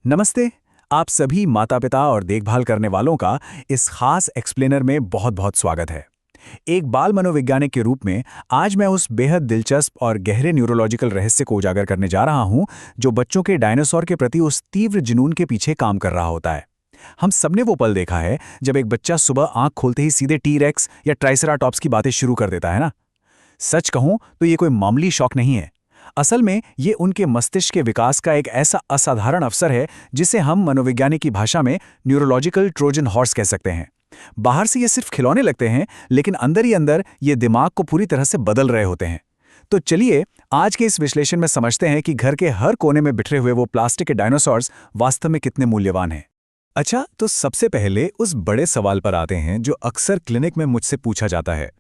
नमस्ते। आप सभी माता पिता और देखभाल करने वालों का इस खास एक्सप्लेनर में बहुत बहुत स्वागत है। एक बाल मनोवैज्ञानिक के रूप में आज मैं उस बेहद दिलचस्प और गहरे न्यूरोलॉजिकल रहस्य को उजागर करने जा रहा हूं जो बच्चों के डायनासोर के प्रति उस तीव्र जुनून के पीछे काम कर रहा होता है। हम सबने वो पल देखा है जब एक बच्चा सुबह आंख खोलते ही सीधे टी-रेक्स या ट्राइसेराटॉप्स की बातें शुरू कर देता है ना। सच कहूं तो ये कोई मामूली शौक नहीं है। असल में ये उनके मस्तिष्क के विकास का एक ऐसा असाधारण अवसर है जिसे हम मनोविज्ञानी की भाषा में न्यूरोलॉजिकल ट्रोजन हॉर्स कह सकते हैं। बाहर से ये सिर्फ खिलौने लगते हैं, लेकिन अंदर ही अंदर ये दिमाग को पूरी तरह से बदल रहे होते हैं। तो चलिए आज के इस विश्लेषण में समझते हैं कि घर के हर कोने में बिखरे हुए वो प्लास्टिक के डायनासोर्स वास्तव में कितने मूल्यवान हैं। अच्छा, तो सबसे पहले उस बड़े सवाल पर आते हैं जो अक्सर क्लिनिक में मुझसे पूछा जाता है।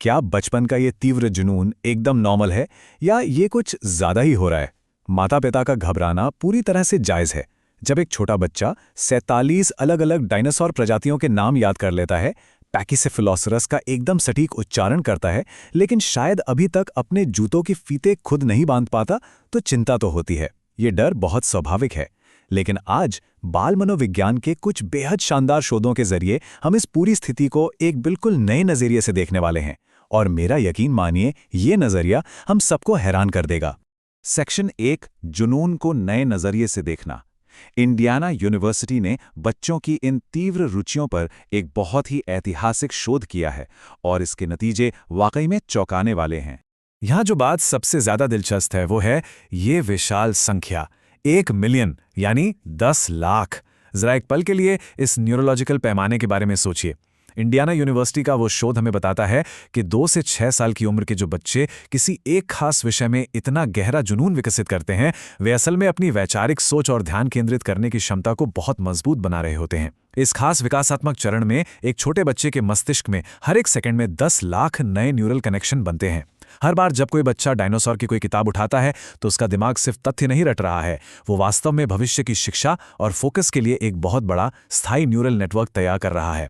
क्या बचपन का ये तीव्र जुनून एकदम नॉर्मल है या ये कुछ ज्यादा ही हो रहा है? माता पिता का घबराना पूरी तरह से जायज है। जब एक छोटा बच्चा 47 अलग अलग डायनासोर प्रजातियों के नाम याद कर लेता है, पैकिसेफेलोसरस का एकदम सटीक उच्चारण करता है, लेकिन शायद अभी तक अपने जूतों की फीते खुद नहीं बांध पाता, तो चिंता तो होती है। ये डर बहुत स्वाभाविक है। लेकिन आज बाल मनोविज्ञान के कुछ बेहद शानदार शोधों के जरिए हम इस पूरी स्थिति को एक बिल्कुल नए नजरिए से देखने वाले हैं, और मेरा यकीन मानिए ये नजरिया हम सबको हैरान कर देगा। सेक्शन 1, जुनून को नए नजरिए से देखना। इंडियाना यूनिवर्सिटी ने बच्चों की इन तीव्र रुचियों पर एक बहुत ही ऐतिहासिक शोध किया है, और इसके नतीजे वाकई में चौंकाने वाले हैं। यहाँ जो बात सबसे ज्यादा दिलचस्प है वो है ये विशाल संख्या 1 मिलियन यानी 10 लाख। जरा एक पल के लिए इस न्यूरोलॉजिकल पैमाने के बारे में सोचिए। इंडियाना यूनिवर्सिटी का वो शोध हमें बताता है कि 2 से 6 साल की उम्र के जो बच्चे किसी एक खास विषय में इतना गहरा जुनून विकसित करते हैं, वे असल में अपनी वैचारिक सोच और ध्यान केंद्रित करने की क्षमता को बहुत मजबूत बना रहे होते हैं। इस खास विकासात्मक चरण में एक छोटे बच्चे के मस्तिष्क में हर एक सेकंड में 10 लाख नए न्यूरल कनेक्शन बनते हैं। हर बार जब कोई बच्चा डायनासोर की कोई किताब उठाता है तो उसका दिमाग सिर्फ तथ्य नहीं रट रहा है, वो वास्तव में भविष्य की शिक्षा और फोकस के लिए एक बहुत बड़ा स्थायी न्यूरल नेटवर्क तैयार कर रहा है।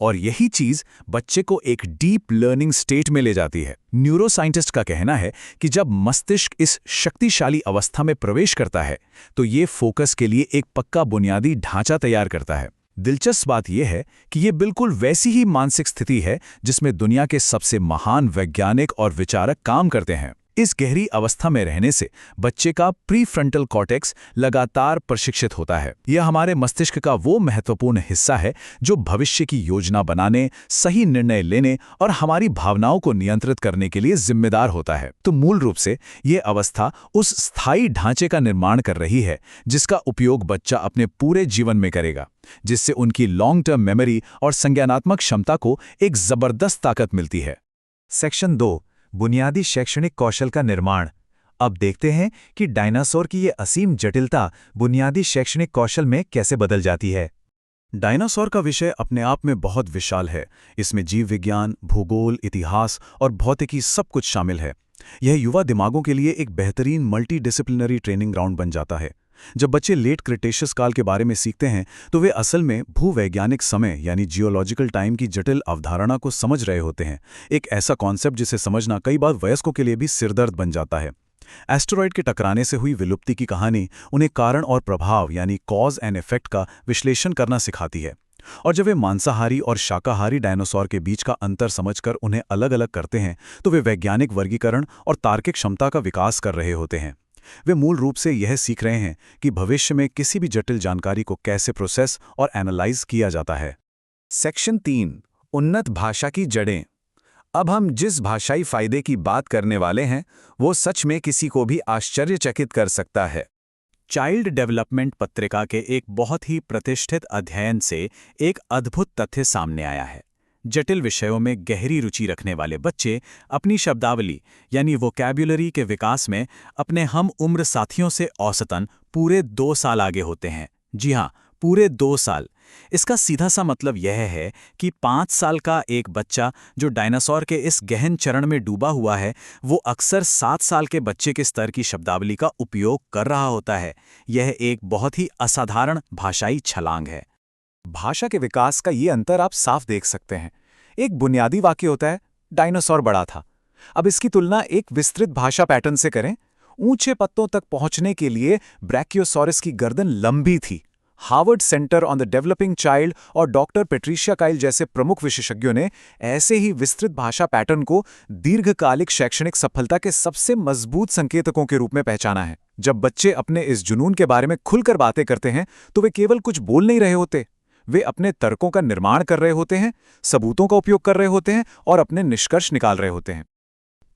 और यही चीज बच्चे को एक डीप लर्निंग स्टेट में ले जाती है। न्यूरोसाइंटिस्ट का कहना है कि जब मस्तिष्क इस शक्तिशाली अवस्था में प्रवेश करता है तो ये फोकस के लिए एक पक्का बुनियादी ढांचा तैयार करता है। दिलचस्प बात यह है कि ये बिल्कुल वैसी ही मानसिक स्थिति है जिसमें दुनिया के सबसे महान वैज्ञानिक और विचारक काम करते हैं। इस गहरी अवस्था में रहने से बच्चे का प्रीफ्रंटल कॉर्टेक्स लगातार प्रशिक्षित होता है। यह हमारे मस्तिष्क का वो महत्वपूर्ण हिस्सा है जो भविष्य की योजना बनाने, सही निर्णय लेने और हमारी भावनाओं को नियंत्रित करने के लिए जिम्मेदार होता है। तो मूल रूप से ये अवस्था उस स्थायी ढांचे का निर्माण कर रही है जिसका उपयोग बच्चा अपने पूरे जीवन में करेगा, जिससे उनकी लॉन्ग टर्म मेमोरी और संज्ञानात्मक क्षमता को एक जबरदस्त ताकत मिलती है। सेक्शन 2, बुनियादी शैक्षणिक कौशल का निर्माण। अब देखते हैं कि डायनासोर की ये असीम जटिलता बुनियादी शैक्षणिक कौशल में कैसे बदल जाती है। डायनासोर का विषय अपने आप में बहुत विशाल है। इसमें जीव विज्ञान, भूगोल, इतिहास और भौतिकी सब कुछ शामिल है। यह युवा दिमागों के लिए एक बेहतरीन मल्टी डिसिप्लिनरी ट्रेनिंग ग्राउंड बन जाता है। जब बच्चे लेट क्रिटेशियस काल के बारे में सीखते हैं तो वे असल में भूवैज्ञानिक समय यानी जियोलॉजिकल टाइम की जटिल अवधारणा को समझ रहे होते हैं। एक ऐसा कॉन्सेप्ट जिसे समझना कई बार वयस्कों के लिए भी सिरदर्द बन जाता है। एस्टेरॉयड के टकराने से हुई विलुप्ति की कहानी उन्हें कारण और प्रभाव यानी कॉज एंड इफेक्ट का विश्लेषण करना सिखाती है। और जब वे मांसाहारी और शाकाहारी डायनासोर के बीच का अंतर समझकर उन्हें अलग अलग करते हैं तो वे वैज्ञानिक वर्गीकरण और तार्किक क्षमता का विकास कर रहे होते हैं। वे मूल रूप से यह सीख रहे हैं कि भविष्य में किसी भी जटिल जानकारी को कैसे प्रोसेस और एनालाइज किया जाता है। सेक्शन 3, उन्नत भाषा की जड़ें। अब हम जिस भाषाई फायदे की बात करने वाले हैं वो सच में किसी को भी आश्चर्यचकित कर सकता है। चाइल्ड डेवलपमेंट पत्रिका के एक बहुत ही प्रतिष्ठित अध्ययन से एक अद्भुत तथ्य सामने आया है। जटिल विषयों में गहरी रुचि रखने वाले बच्चे अपनी शब्दावली यानी वोकैब्युलरी के विकास में अपने हम उम्र साथियों से औसतन पूरे 2 साल आगे होते हैं। जी हाँ, पूरे 2 साल। इसका सीधा सा मतलब यह है कि 5 साल का एक बच्चा जो डायनासोर के इस गहन चरण में डूबा हुआ है, वो अक्सर 7 साल के बच्चे के स्तर की शब्दावली का उपयोग कर रहा होता है। यह एक बहुत ही असाधारण भाषाई छलांग है। भाषा के विकास का ये अंतर आप साफ देख सकते हैं। एक बुनियादी वाक्य होता है, डायनासोर बड़ा था। अब इसकी तुलना एक विस्तृत भाषा पैटर्न से करें। ऊंचे पत्तों तक पहुंचने के लिए ब्रैकियोसॉरस की गर्दन लंबी थी। Harvard centre on the developing child और डॉक्टर पेट्रिशिया काइल जैसे प्रमुख विशेषज्ञों ने ऐसे ही विस्तृत भाषा पैटर्न को दीर्घकालिक शैक्षणिक सफलता के सबसे मजबूत संकेतकों के रूप में पहचाना है। जब बच्चे अपने इस जुनून के बारे में खुलकर बातें करते हैं तो वे केवल कुछ बोल नहीं रहे होते, वे अपने तर्कों का निर्माण कर रहे होते हैं, सबूतों का उपयोग कर रहे होते हैं और अपने निष्कर्ष निकाल रहे होते हैं।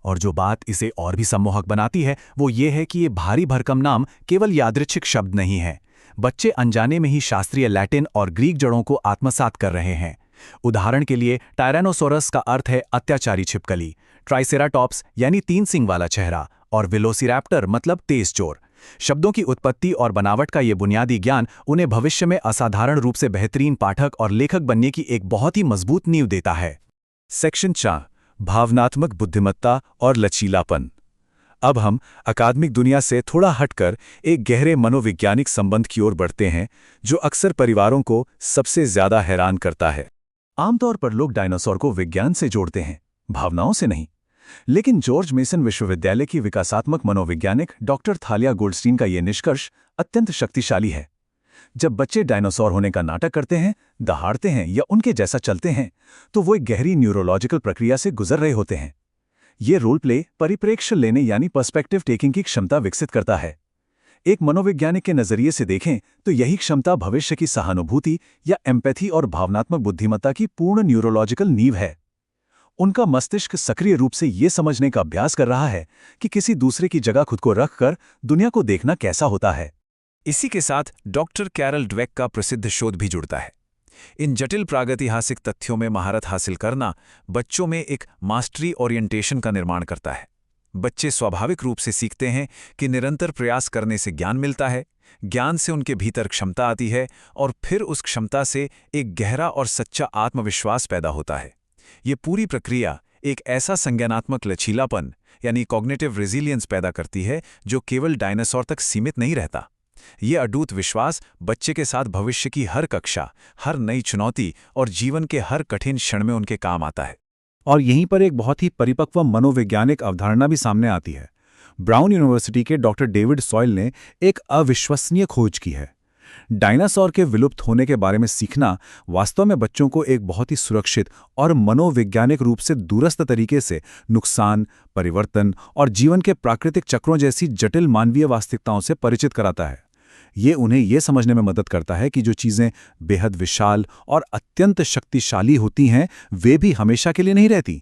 और जो बात इसे और भी सम्मोहक बनाती है वो ये है कि ये भारी भरकम नाम केवल यादृच्छिक शब्द नहीं है। बच्चे अनजाने में ही शास्त्रीय लैटिन और ग्रीक जड़ों को आत्मसात कर रहे हैं। उदाहरण के लिए टायरानोसोरस का अर्थ है अत्याचारी छिपकली, ट्राइसेराटॉप्स यानी 3 सींग वाला चेहरा, और वेलोसिरैप्टर मतलब तेज चोर। शब्दों की उत्पत्ति और बनावट का ये बुनियादी ज्ञान उन्हें भविष्य में असाधारण रूप से बेहतरीन पाठक और लेखक बनने की एक बहुत ही मजबूत नींव देता है। सेक्शन 4, भावनात्मक बुद्धिमत्ता और लचीलापन। अब हम अकादमिक दुनिया से थोड़ा हटकर एक गहरे मनोवैज्ञानिक संबंध की ओर बढ़ते हैं जो अक्सर परिवारों को सबसे ज्यादा हैरान करता है। आमतौर पर लोग डायनासोर को विज्ञान से जोड़ते हैं, भावनाओं से नहीं। लेकिन जॉर्ज मेसन विश्वविद्यालय की विकासात्मक मनोवैज्ञानिक डॉक्टर थालिया गोल्डस्टीन का यह निष्कर्ष अत्यंत शक्तिशाली है। जब बच्चे डायनासोर होने का नाटक करते हैं, दहाड़ते हैं या उनके जैसा चलते हैं, तो वो एक गहरी न्यूरोलॉजिकल प्रक्रिया से गुजर रहे होते हैं। ये रोल प्ले परिप्रेक्ष्य लेने यानी पर्सपेक्टिव टेकिंग की क्षमता विकसित करता है। एक मनोवैज्ञानिक के नजरिए से देखें तो यही क्षमता भविष्य की सहानुभूति या एम्पैथी और भावनात्मक बुद्धिमत्ता की पूर्ण न्यूरोलॉजिकल नींव है। उनका मस्तिष्क सक्रिय रूप से ये समझने का अभ्यास कर रहा है कि किसी दूसरे की जगह खुद को रखकर दुनिया को देखना कैसा होता है। इसी के साथ डॉक्टर कैरल ड्वेक का प्रसिद्ध शोध भी जुड़ता है। इन जटिल प्रागैतिहासिक तथ्यों में महारत हासिल करना बच्चों में एक मास्टरी ओरिएंटेशन का निर्माण करता है। बच्चे स्वाभाविक रूप से सीखते हैं कि निरंतर प्रयास करने से ज्ञान मिलता है, ज्ञान से उनके भीतर क्षमता आती है और फिर उस क्षमता से एक गहरा और सच्चा आत्मविश्वास पैदा होता है। ये पूरी प्रक्रिया एक ऐसा संज्ञानात्मक लचीलापन यानी कॉग्निटिव रेजिलियंस पैदा करती है जो केवल डायनासोर तक सीमित नहीं रहता। ये अटूट विश्वास बच्चे के साथ भविष्य की हर कक्षा, हर नई चुनौती और जीवन के हर कठिन क्षण में उनके काम आता है। और यहीं पर एक बहुत ही परिपक्व मनोवैज्ञानिक अवधारणा भी सामने आती है। ब्राउन यूनिवर्सिटी के डॉक्टर डेविड सॉयल ने एक अविश्वसनीय खोज की है। डायनासोर के विलुप्त होने के बारे में सीखना वास्तव में बच्चों को एक बहुत ही सुरक्षित और मनोवैज्ञानिक रूप से दूरस्थ तरीके से नुकसान, परिवर्तन और जीवन के प्राकृतिक चक्रों जैसी जटिल मानवीय वास्तविकताओं से परिचित कराता है। ये उन्हें यह समझने में मदद करता है कि जो चीज़ें बेहद विशाल और अत्यंत शक्तिशाली होती हैं वे भी हमेशा के लिए नहीं रहती।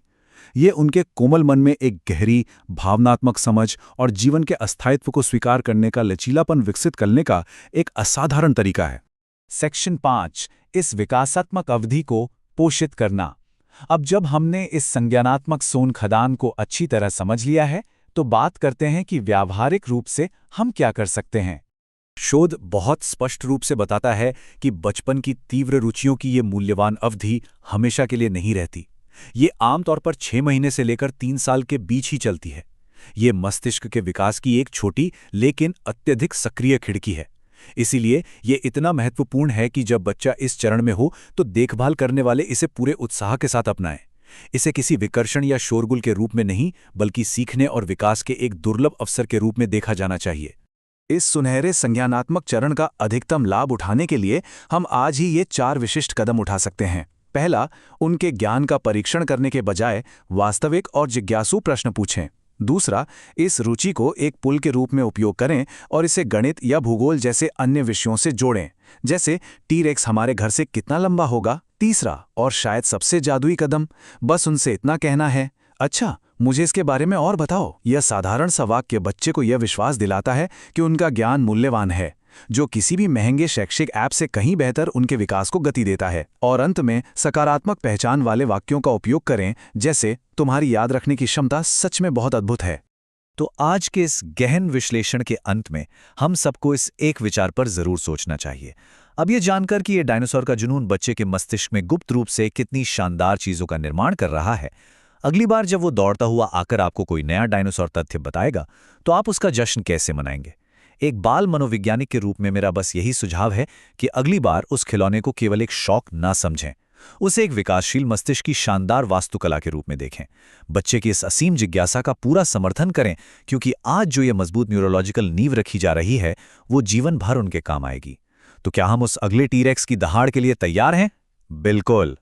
ये उनके कोमल मन में एक गहरी भावनात्मक समझ और जीवन के अस्थायित्व को स्वीकार करने का लचीलापन विकसित करने का एक असाधारण तरीका है। सेक्शन 5, इस विकासात्मक अवधि को पोषित करना। अब जब हमने इस संज्ञानात्मक सोन खदान को अच्छी तरह समझ लिया है तो बात करते हैं कि व्यावहारिक रूप से हम क्या कर सकते हैं। शोध बहुत स्पष्ट रूप से बताता है कि बचपन की तीव्र रुचियों की ये मूल्यवान अवधि हमेशा के लिए नहीं रहती। ये आमतौर पर 6 महीने से लेकर 3 साल के बीच ही चलती है। ये मस्तिष्क के विकास की एक छोटी लेकिन अत्यधिक सक्रिय खिड़की है। इसीलिए ये इतना महत्वपूर्ण है कि जब बच्चा इस चरण में हो तो देखभाल करने वाले इसे पूरे उत्साह के साथ अपनाएं। इसे किसी विकर्षण या शोरगुल के रूप में नहीं बल्कि सीखने और विकास के एक दुर्लभ अवसर के रूप में देखा जाना चाहिए। इस सुनहरे संज्ञानात्मक चरण का अधिकतम लाभ उठाने के लिए हम आज ही ये 4 विशिष्ट कदम उठा सकते हैं। पहला, उनके ज्ञान का परीक्षण करने के बजाय वास्तविक और जिज्ञासु प्रश्न पूछें। दूसरा, इस रुचि को एक पुल के रूप में उपयोग करें और इसे गणित या भूगोल जैसे अन्य विषयों से जोड़ें, जैसे टी-रेक्स हमारे घर से कितना लंबा होगा। तीसरा और शायद सबसे जादुई कदम, बस उनसे इतना कहना है, अच्छा मुझे इसके बारे में और बताओ। यह साधारण सा वाक्य बच्चे को यह विश्वास दिलाता है कि उनका ज्ञान मूल्यवान है, जो किसी भी महंगे शैक्षिक ऐप से कहीं बेहतर उनके विकास को गति देता है। और अंत में सकारात्मक पहचान वाले वाक्यों का उपयोग करें, जैसे तुम्हारी याद रखने की क्षमता सच में बहुत अद्भुत है। तो आज के इस गहन विश्लेषण के अंत में हम सबको इस एक विचार पर जरूर सोचना चाहिए। अब ये जानकर कि ये डायनासोर का जुनून बच्चे के मस्तिष्क में गुप्त रूप से कितनी शानदार चीजों का निर्माण कर रहा है, अगली बार जब वो दौड़ता हुआ आकर आपको कोई नया डायनासोर तथ्य बताएगा तो आप उसका जश्न कैसे मनाएंगे। एक बाल मनोवैज्ञानिक के रूप में मेरा बस यही सुझाव है कि अगली बार उस खिलौने को केवल एक शौक ना समझें, उसे एक विकासशील मस्तिष्क की शानदार वास्तुकला के रूप में देखें। बच्चे की इस असीम जिज्ञासा का पूरा समर्थन करें, क्योंकि आज जो ये मजबूत न्यूरोलॉजिकल नींव रखी जा रही है वो जीवन भर उनके काम आएगी। तो क्या हम उस अगले टीरेक्स की दहाड़ के लिए तैयार हैं? बिल्कुल।